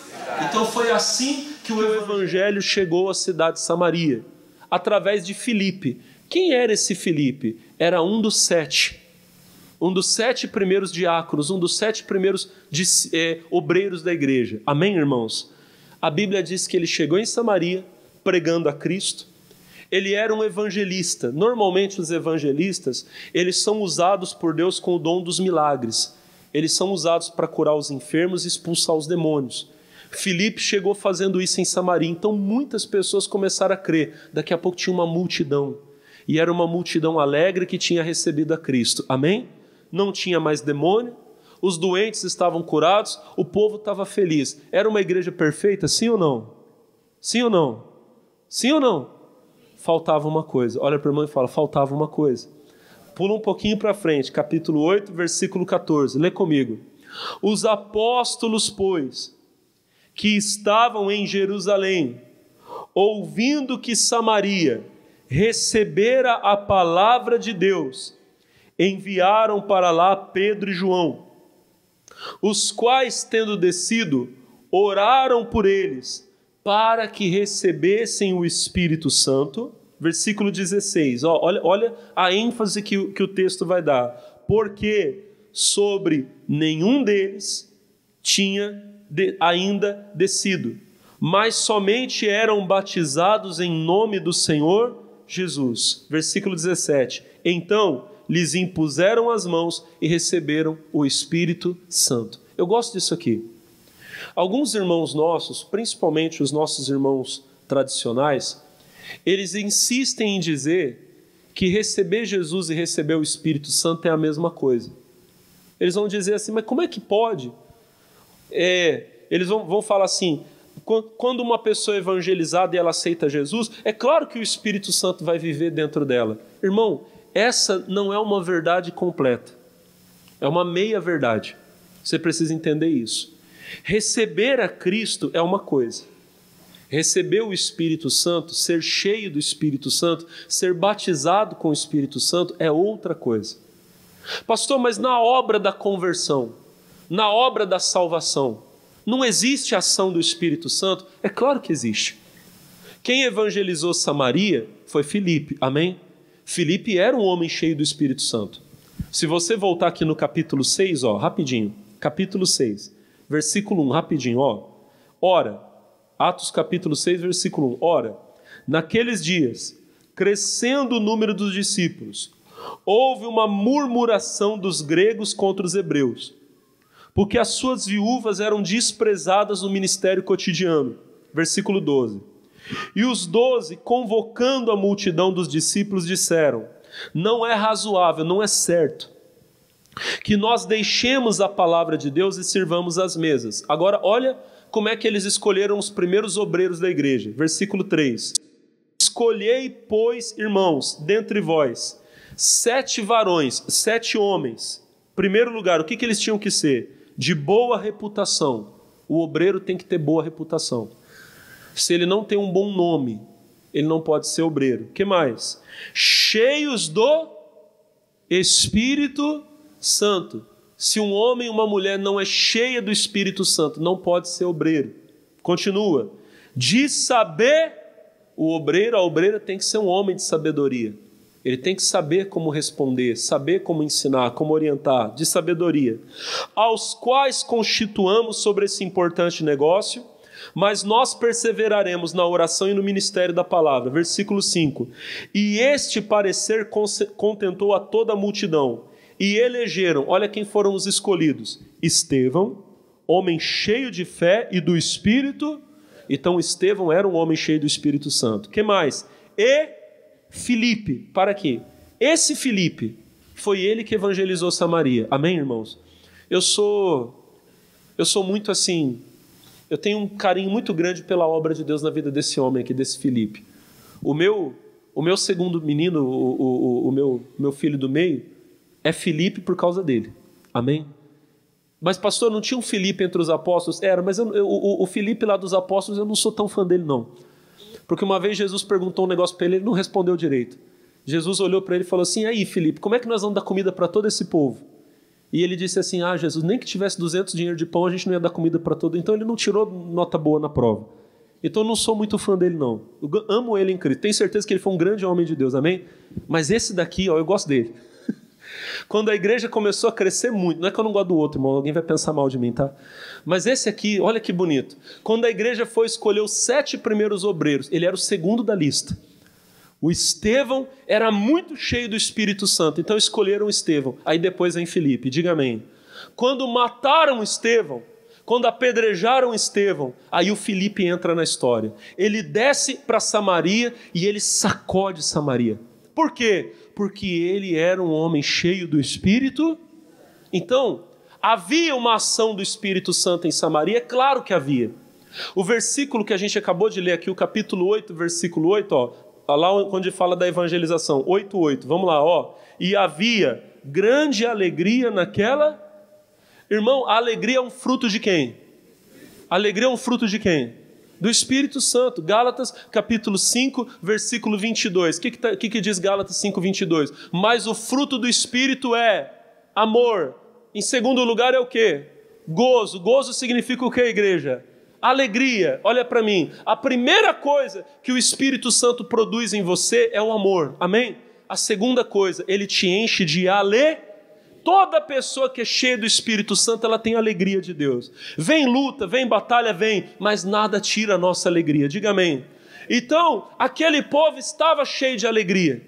Então foi assim que o evangelho chegou à cidade de Samaria, através de Filipe. Quem era esse Filipe? Era um dos 7 primeiros diáconos, um dos 7 primeiros obreiros da igreja. Amém, irmãos? A Bíblia diz que ele chegou em Samaria pregando a Cristo. Ele era um evangelista. Normalmente os evangelistas, eles são usados por Deus com o dom dos milagres. Eles são usados para curar os enfermos e expulsar os demônios. Filipe chegou fazendo isso em Samaria. Então muitas pessoas começaram a crer. Daqui a pouco tinha uma multidão. E era uma multidão alegre que tinha recebido a Cristo. Amém? Não tinha mais demônio, os doentes estavam curados, o povo estava feliz. Era uma igreja perfeita, sim ou não? Sim ou não? Sim ou não? Faltava uma coisa. Olha para o irmão e fala: faltava uma coisa. Pula um pouquinho para frente, capítulo 8, versículo 14. Lê comigo. Os apóstolos, pois, que estavam em Jerusalém, ouvindo que Samaria recebera a palavra de Deus, enviaram para lá Pedro e João, os quais, tendo descido, oraram por eles, para que recebessem o Espírito Santo. Versículo 16, olha a ênfase que o texto vai dar. Porque sobre nenhum deles tinha ainda descido, mas somente eram batizados em nome do Senhor Jesus. Versículo 17, então lhes impuseram as mãos e receberam o Espírito Santo. Eu gosto disso aqui. Alguns irmãos nossos, principalmente os nossos irmãos tradicionais, eles insistem em dizer que receber Jesus e receber o Espírito Santo é a mesma coisa. Eles vão dizer assim: mas como é que pode? Eles vão falar assim: quando uma pessoa é evangelizada e ela aceita Jesus, é claro que o Espírito Santo vai viver dentro dela. Irmão, essa não é uma verdade completa. É uma meia verdade. Você precisa entender isso. Receber a Cristo é uma coisa. Receber o Espírito Santo, ser cheio do Espírito Santo, ser batizado com o Espírito Santo é outra coisa. Pastor, mas na obra da conversão, na obra da salvação, Não existe ação do Espírito Santo? É claro que existe. Quem evangelizou Samaria foi Filipe, amém? Filipe era um homem cheio do Espírito Santo. Se você voltar aqui no capítulo 6, rapidinho, capítulo 6, versículo 1, rapidinho, Ora, Atos capítulo 6, versículo 1, ora, naqueles dias, crescendo o número dos discípulos, houve uma murmuração dos gregos contra os hebreus, porque as suas viúvas eram desprezadas no ministério cotidiano. Versículo 12. E os 12, convocando a multidão dos discípulos, disseram: não é razoável, não é certo, que nós deixemos a palavra de Deus e sirvamos as mesas. Agora, olha como é que eles escolheram os primeiros obreiros da igreja. Versículo 3. Escolhei, pois, irmãos, dentre vós, 7 varões, 7 homens. Primeiro lugar, o que eles tinham que ser? De boa reputação. O obreiro tem que ter boa reputação. Se ele não tem um bom nome, ele não pode ser obreiro. O que mais? Cheios do Espírito Santo. Se um homem e uma mulher não é cheia do Espírito Santo, não pode ser obreiro. Continua. De saber, o obreiro, a obreira tem que ser um homem de sabedoria. Ele tem que saber como responder, saber como ensinar, como orientar, de sabedoria. Aos quais constituamos sobre esse importante negócio, mas nós perseveraremos na oração e no ministério da palavra. Versículo 5. E este parecer contentou a toda a multidão, e elegeram, olha quem foram os escolhidos: Estevão, homem cheio de fé e do Espírito. Então Estevão era um homem cheio do Espírito Santo. Que mais? E Filipe. Para quê? Esse Filipe foi ele que evangelizou Samaria. Amém, irmãos? Eu sou muito assim, eu tenho um carinho muito grande pela obra de Deus na vida desse homem aqui, desse Filipe. O meu segundo menino, o meu filho do meio, é Filipe por causa dele. Amém? Mas pastor, não tinha um Filipe entre os apóstolos? Era, mas o Filipe lá dos apóstolos, eu não sou tão fã dele não. Porque uma vez Jesus perguntou um negócio para ele, ele não respondeu direito. Jesus olhou para ele e falou assim: aí Filipe, como é que nós vamos dar comida para todo esse povo? E ele disse assim: Jesus, nem que tivesse 200 dinheiro de pão, a gente não ia dar comida para todo. Então ele não tirou nota boa na prova. Então eu não sou muito fã dele não. Eu amo ele em Cristo. Tenho certeza que ele foi um grande homem de Deus, amém? Mas esse daqui, eu gosto dele. Quando a igreja começou a crescer muito, não é que eu não gosto do outro, irmão, alguém vai pensar mal de mim, tá? Mas esse aqui, olha que bonito. Quando a igreja foi escolher os 7 primeiros obreiros, ele era o segundo da lista. O Estevão era muito cheio do Espírito Santo, então escolheram Estevão. Aí depois vem Filipe, diga amém. Quando mataram Estevão, quando apedrejaram Estevão, aí o Filipe entra na história. Ele desce para Samaria e ele sacode Samaria. Por quê? Porque ele era um homem cheio do Espírito. Então, havia uma ação do Espírito Santo em Samaria? É claro que havia. O versículo que a gente acabou de ler aqui, o capítulo 8, versículo 8, lá onde fala da evangelização, 8:8, vamos lá, e havia grande alegria naquela... Irmão, a alegria é um fruto de quem? A alegria é um fruto de quem? Do Espírito Santo. Gálatas capítulo 5, versículo 22. O que diz Gálatas 5, 22? Mas o fruto do Espírito é amor. Em segundo lugar é o quê? Gozo. Gozo significa o quê, igreja? Alegria. Olha para mim. A primeira coisa que o Espírito Santo produz em você é o amor. Amém? A segunda coisa, ele te enche de alegria. Toda pessoa que é cheia do Espírito Santo, ela tem a alegria de Deus. Vem luta, vem batalha, vem, mas nada tira a nossa alegria. Diga amém. Então, aquele povo estava cheio de alegria.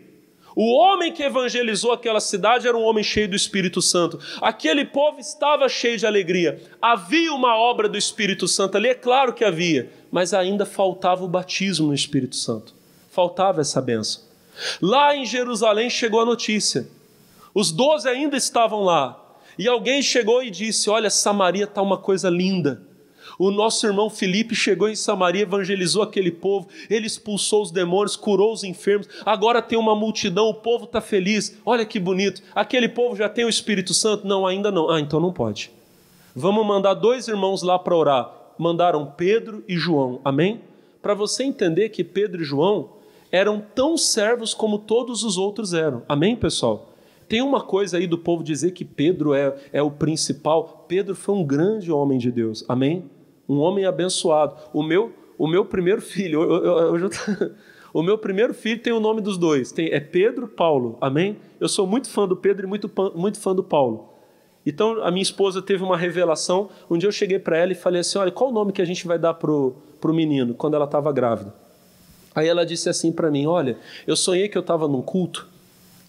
O homem que evangelizou aquela cidade era um homem cheio do Espírito Santo. Aquele povo estava cheio de alegria. Havia uma obra do Espírito Santo ali, é claro que havia, mas ainda faltava o batismo no Espírito Santo. Faltava essa bênção. Lá em Jerusalém chegou a notícia. Os 12 ainda estavam lá. E alguém chegou e disse: olha, Samaria está uma coisa linda. O nosso irmão Filipe chegou em Samaria, evangelizou aquele povo, ele expulsou os demônios, curou os enfermos, agora tem uma multidão, o povo está feliz. Olha que bonito. Aquele povo já tem o Espírito Santo? Não, ainda não. Então não pode. Vamos mandar 2 irmãos lá para orar. Mandaram Pedro e João. Amém? Para você entender que Pedro e João eram tão servos como todos os outros eram. Amém, pessoal? Tem uma coisa aí do povo dizer que Pedro é o principal. Pedro foi um grande homem de Deus. Amém? um homem abençoado. O meu primeiro filho, o meu primeiro filho tem o nome dos dois, é Pedro Paulo, amém? Eu sou muito fã do Pedro e muito fã do Paulo. Então a minha esposa teve uma revelação, um dia eu cheguei para ela e falei assim, olha, qual o nome que a gente vai dar pro menino, quando ela estava grávida? Aí ela disse assim para mim, olha, eu sonhei que eu estava num culto,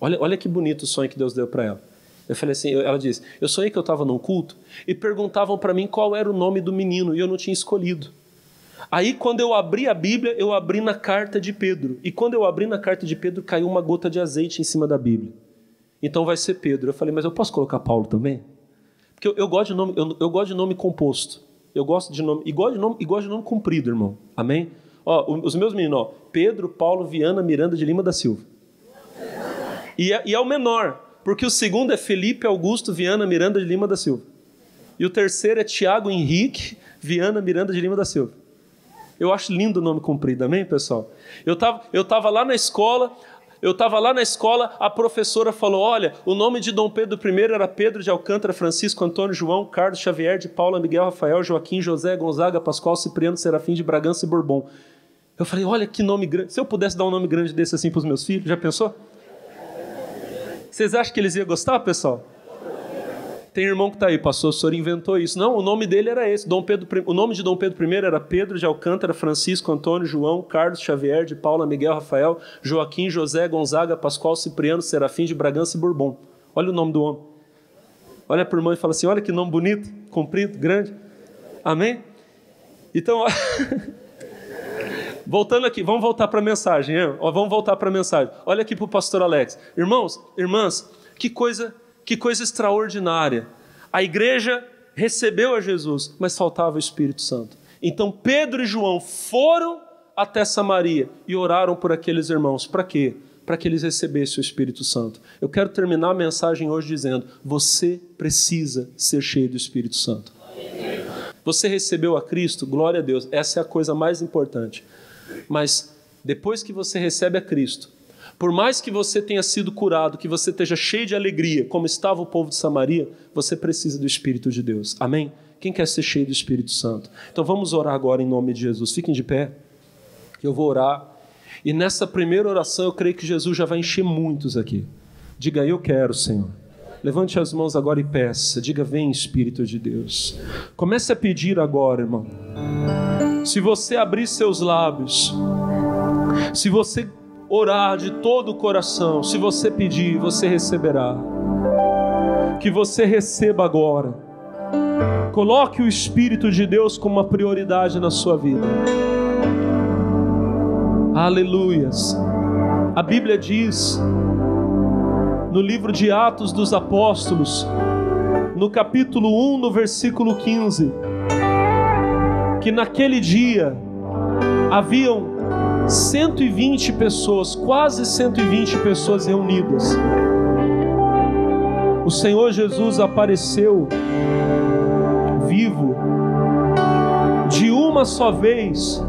olha que bonito o sonho que Deus deu para ela. Eu falei assim, ela disse, eu sonhei que eu estava num culto e perguntavam para mim qual era o nome do menino e eu não tinha escolhido. Aí quando eu abri a Bíblia, eu abri na carta de Pedro. E quando eu abri na carta de Pedro, caiu uma gota de azeite em cima da Bíblia. Então vai ser Pedro. Eu falei, mas eu posso colocar Paulo também? Porque eu gosto de nome, eu gosto de nome composto. Eu gosto de nome, e gosto de nome comprido, irmão. Amém? Ó, os meus meninos, ó, Pedro, Paulo, Viana, Miranda de Lima da Silva. E é o menor. Porque o segundo é Felipe Augusto Viana Miranda de Lima da Silva. E o terceiro é Tiago Henrique Viana Miranda de Lima da Silva. Eu acho lindo o nome comprido, amém, pessoal? Eu tava lá na escola, a professora falou, olha, o nome de Dom Pedro I era Pedro de Alcântara, Francisco, Antônio, João, Carlos, Xavier, de Paula, Miguel, Rafael, Joaquim, José, Gonzaga, Pascoal, Cipriano, Serafim, de Bragança e Bourbon. Eu falei, olha que nome grande. Se eu pudesse dar um nome grande desse assim para os meus filhos, já pensou? Vocês acham que eles iam gostar, pessoal? Tem irmão que está aí, pastor, o senhor inventou isso. Não, o nome dele era esse. O nome de Dom Pedro I era Pedro de Alcântara, Francisco, Antônio, João, Carlos, Xavier, de Paula, Miguel, Rafael, Joaquim, José, Gonzaga, Pascoal, Cipriano, Serafim, de Bragança e Bourbon. Olha o nome do homem. Olha para o irmão e fala assim, olha que nome bonito, comprido, grande. Amém? Então, voltando aqui, vamos voltar para a mensagem. Olha aqui para o pastor Alex. Irmãos, irmãs, que coisa extraordinária. A igreja recebeu a Jesus, mas faltava o Espírito Santo. Então Pedro e João foram até Samaria e oraram por aqueles irmãos. Para quê? Para que eles recebessem o Espírito Santo. Eu quero terminar a mensagem hoje dizendo, você precisa ser cheio do Espírito Santo. Você recebeu a Cristo? Glória a Deus. Essa é a coisa mais importante. Mas depois que você recebe a Cristo, por mais que você tenha sido curado, que você esteja cheio de alegria, como estava o povo de Samaria, você precisa do Espírito de Deus. Amém? Quem quer ser cheio do Espírito Santo? Então vamos orar agora em nome de Jesus. Fiquem de pé. Eu vou orar. E nessa primeira oração eu creio que Jesus já vai encher muitos aqui. Diga, eu quero, Senhor. Levante as mãos agora e peça. Diga, vem Espírito de Deus. Comece a pedir agora, irmão. Se você abrir seus lábios, se você orar de todo o coração, se você pedir, você receberá. Que você receba agora. Coloque o Espírito de Deus como uma prioridade na sua vida. Aleluias. A Bíblia diz, no livro de Atos dos Apóstolos, no capítulo 1, no versículo 15, que naquele dia haviam 120 pessoas, quase 120 pessoas reunidas. O Senhor Jesus apareceu vivo. De uma só vez,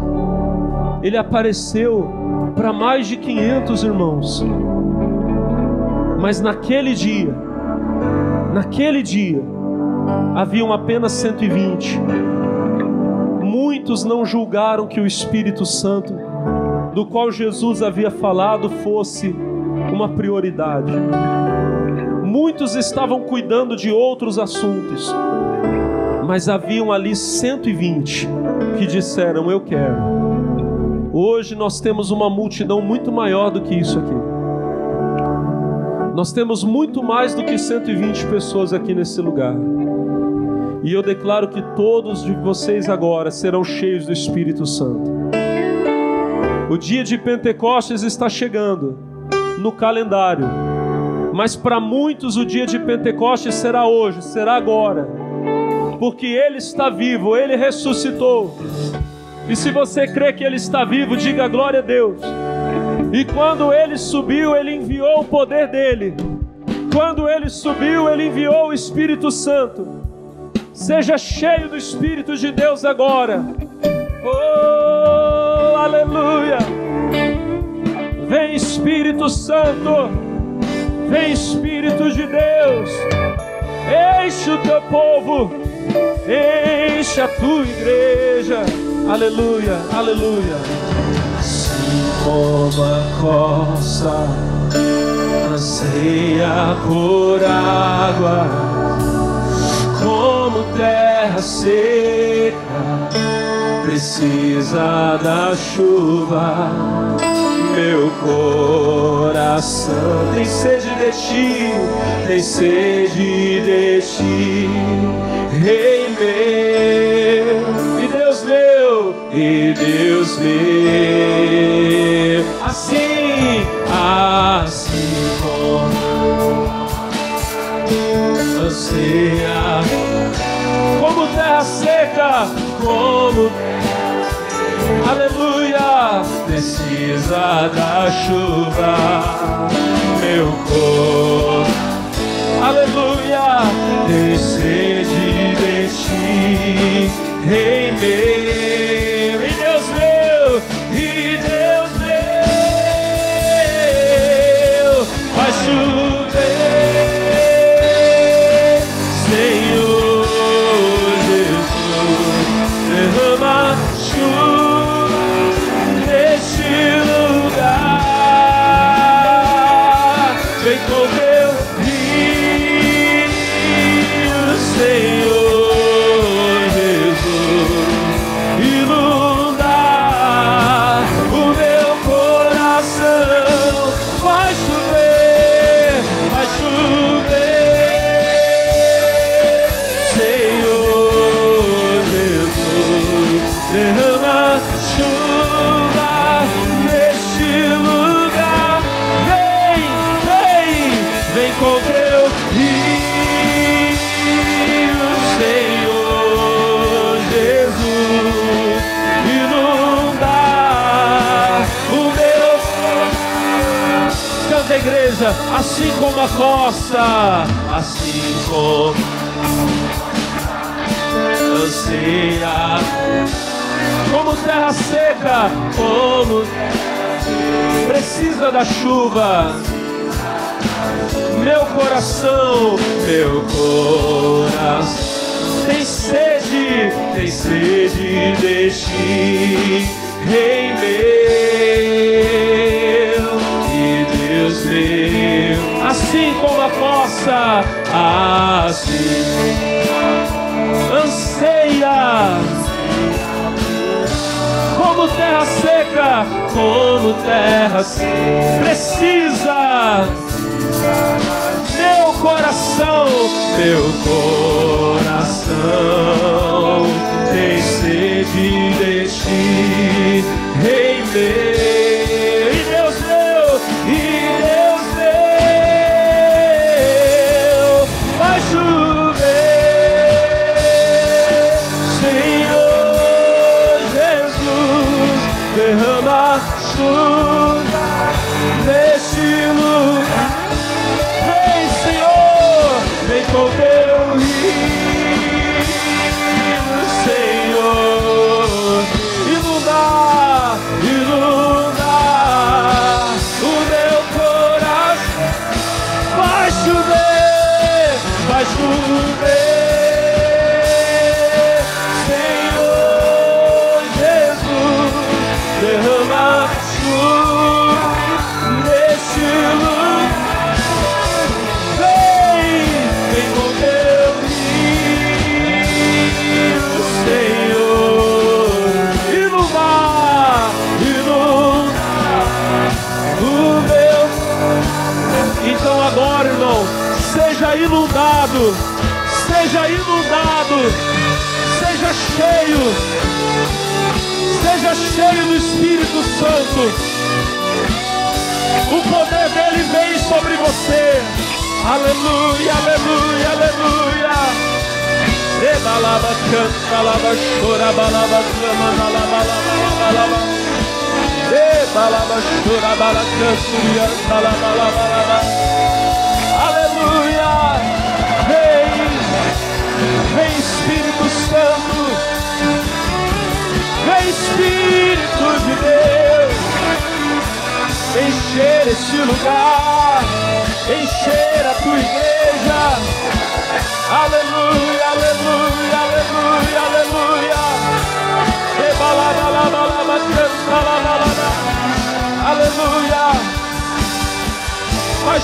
Ele apareceu para mais de 500 irmãos. Mas naquele dia, haviam apenas 120. Muitos não julgaram que o Espírito Santo, do qual Jesus havia falado, fosse uma prioridade. Muitos estavam cuidando de outros assuntos, mas haviam ali 120 que disseram, eu quero. Hoje nós temos uma multidão muito maior do que isso aqui. Nós temos muito mais do que 120 pessoas aqui nesse lugar. E eu declaro que todos de vocês agora serão cheios do Espírito Santo. O dia de Pentecostes está chegando no calendário, mas para muitos o dia de Pentecostes será hoje, será agora, porque Ele está vivo, Ele ressuscitou. E se você crê que Ele está vivo, diga glória a Deus. E quando Ele subiu, Ele enviou o poder dEle. Quando Ele subiu, Ele enviou o Espírito Santo. Seja cheio do Espírito de Deus agora. Oh, aleluia! Vem Espírito Santo, vem Espírito de Deus, enche o teu povo, enche a tua igreja. Aleluia, aleluia. Assim como a costa anseia por água, como terra seca precisa da chuva, meu coração tem sede de ti, tem sede de ti, Rei meu e Deus meu, e Deus meu. Assim, assim como anseia, como terra seca, como, aleluia, precisa da chuva, meu corpo, aleluia, tem sede de ti, Rei meu, e Deus meu, e Deus meu, faz chover, Senhor Jesus, derrama chuva neste lugar, vem com teu rio, Senhor Jesus, inundar o meu coração, vai chover, Senhor Jesus, derrama chuva neste lugar, vem com teu rio, Senhor Jesus, inundar o meu coração. Canta, igreja, assim como a costa, assim como anseia, como terra seca, como precisa da chuva, meu coração tem sede de ti, Rei meu e Deus meu. Assim como a costa, assim anseia, como terra seca, como terra precisa, meu coração tem sede de ti, Rei meu, e Deus meu, vai chover, Senhor Jesus, derrama chuva neste lugar, vem, Senhor, vem com teu rio, Senhor, inundar o meu coração, vai chover, Senhor Jesus, derrama chuva neste lugar, vem com teu rio, Senhor, inundar o meu. Então agora, irmão, seja inundado, seja cheio do Espírito Santo. O poder dele vem sobre você. Aleluia, aleluia, aleluia. Ebalaba canta, lava chora, balaba clama, lava, lava. Ebalaba chora, bala canturia, lava, lava. Aleluia. Vem Espírito Santo. Vem Espírito de Deus, encher este lugar, encher a tua igreja. Aleluia, aleluia.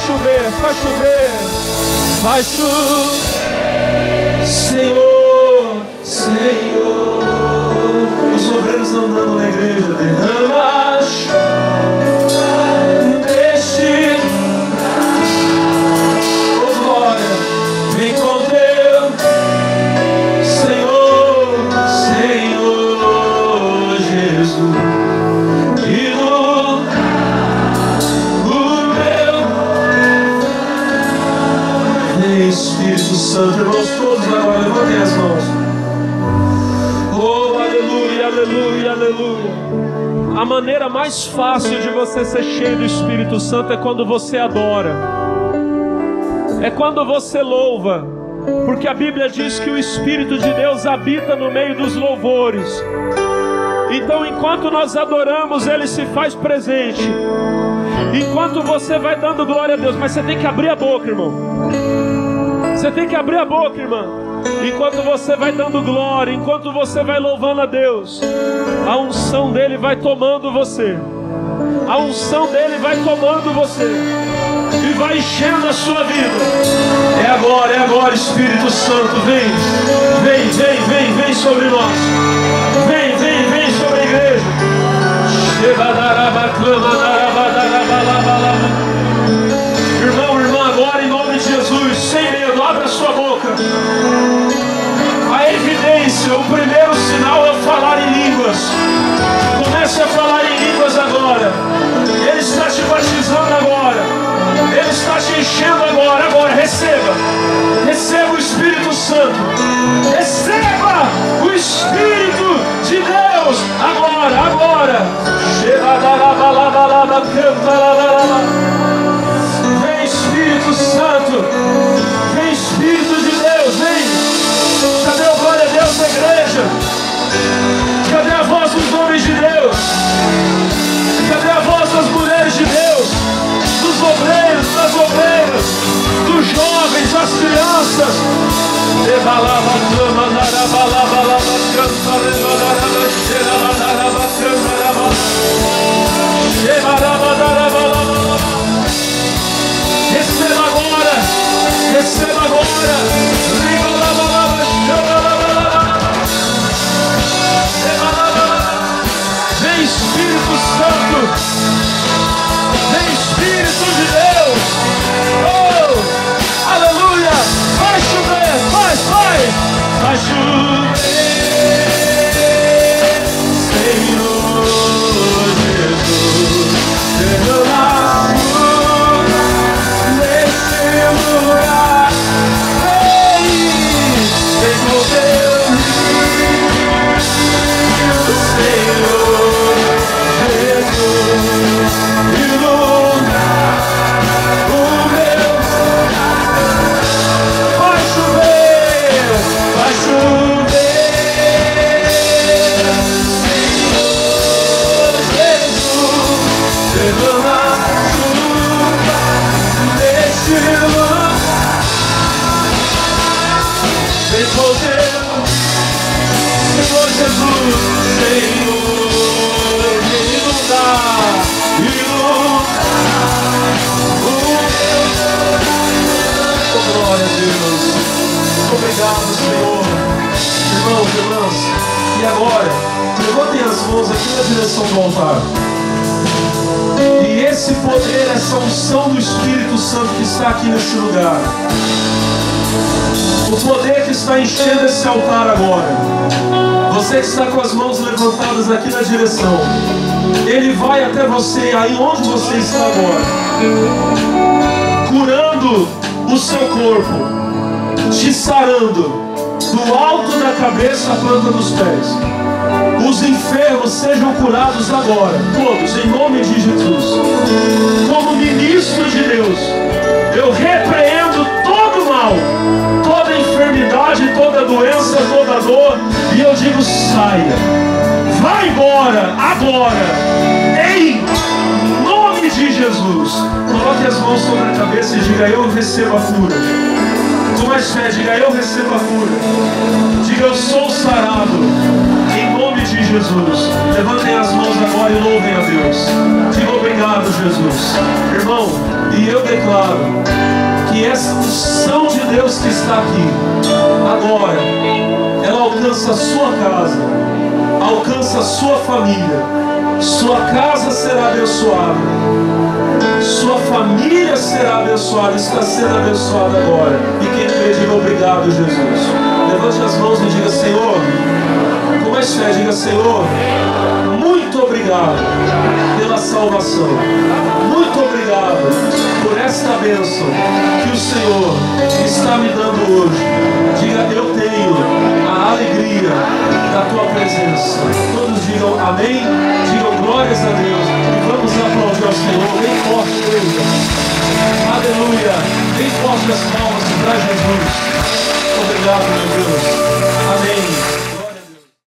chover, faz chover, faz chover, Senhor, Senhor. Os obreiros andando na igreja, derrama deste, oh glória, vem com Deus, Senhor, Senhor Jesus. Espírito Santo, irmãos, todos agora levantem as mãos. Oh, aleluia, aleluia, aleluia. A maneira mais fácil de você ser cheio do Espírito Santo é quando você adora, é quando você louva, porque a Bíblia diz que o Espírito de Deus habita no meio dos louvores. Então, enquanto nós adoramos, Ele se faz presente. Enquanto você vai dando glória a Deus, mas você tem que abrir a boca, irmão. Você tem que abrir a boca, irmã. Enquanto você vai dando glória, enquanto você vai louvando a Deus, a unção dele vai tomando você. A unção dele vai tomando você e vai enchendo a sua vida. É agora, Espírito Santo, vem, vem, vem, vem, vem sobre nós. Vem, vem, vem sobre a igreja. Irmão, irmã, agora em nome de Jesus, sem medo, abra a sua boca. A evidência, o primeiro sinal é falar em línguas. Comece a falar em línguas agora. Ele está te batizando agora. Ele está te enchendo agora. Agora, receba. Receba o Espírito Santo. Receba o Espírito de Deus agora, agora. Vem Espírito Santo, vem Espírito de Deus, vem. Cadê a glória a Deus da igreja? Cadê a voz dos homens de Deus? Cadê a voz das mulheres de Deus? Dos obreiros, das obreiras, dos jovens, das crianças. Receba agora, receba agora. Vem Espírito Santo, vem Espírito de Deus. Oh, aleluia. Vai chover, vai chover, Senhor Jesus. Derrama nesse lugar. Vem com Deus, Senhor Jesus. Ilumina o meu. Vai chover, vai chover, Senhor Jesus. Derrama chuva neste lugar. Vem com Deus, Senhor Jesus, Senhor, ilumina, ilumina o meu. Oh, glória a Deus. Obrigado, Senhor. Irmãos, irmãs, e agora, levantem as mãos aqui na direção do altar. E esse poder, essa unção do Espírito Santo que está aqui neste lugar, o poder que está enchendo esse altar agora, você que está com as mãos levantadas aqui na direção, ele vai até você, aí onde você está agora, curando o seu corpo, te sarando, do alto da cabeça à planta dos pés. Os enfermos sejam curados agora, todos, em nome de Jesus. Como ministro de Deus, eu repreendo todo mal, toda enfermidade, toda doença, toda dor, e eu digo: saia, vai embora, agora, em nome de Jesus. Coloque as mãos sobre a cabeça e diga: eu recebo a cura. Com mais fé, diga: eu recebo a cura. Diga: eu sou sarado, em nome de Jesus. Levantem as mãos agora e louvem a Deus. Diga: obrigado, Jesus. Irmão, E eu declaro que essa unção de Deus que está aqui, agora, ela alcança a sua casa, alcança a sua família. Sua casa será abençoada, sua família será abençoada, está sendo abençoada agora. E quem crê, diga obrigado, Jesus. Levante as mãos e diga: Senhor, com mais fé, diga: Senhor, muito obrigado pela salvação, muito obrigado por esta bênção que o Senhor está me dando hoje. Diga: eu tenho a alegria da tua presença. Todos digam amém. Digam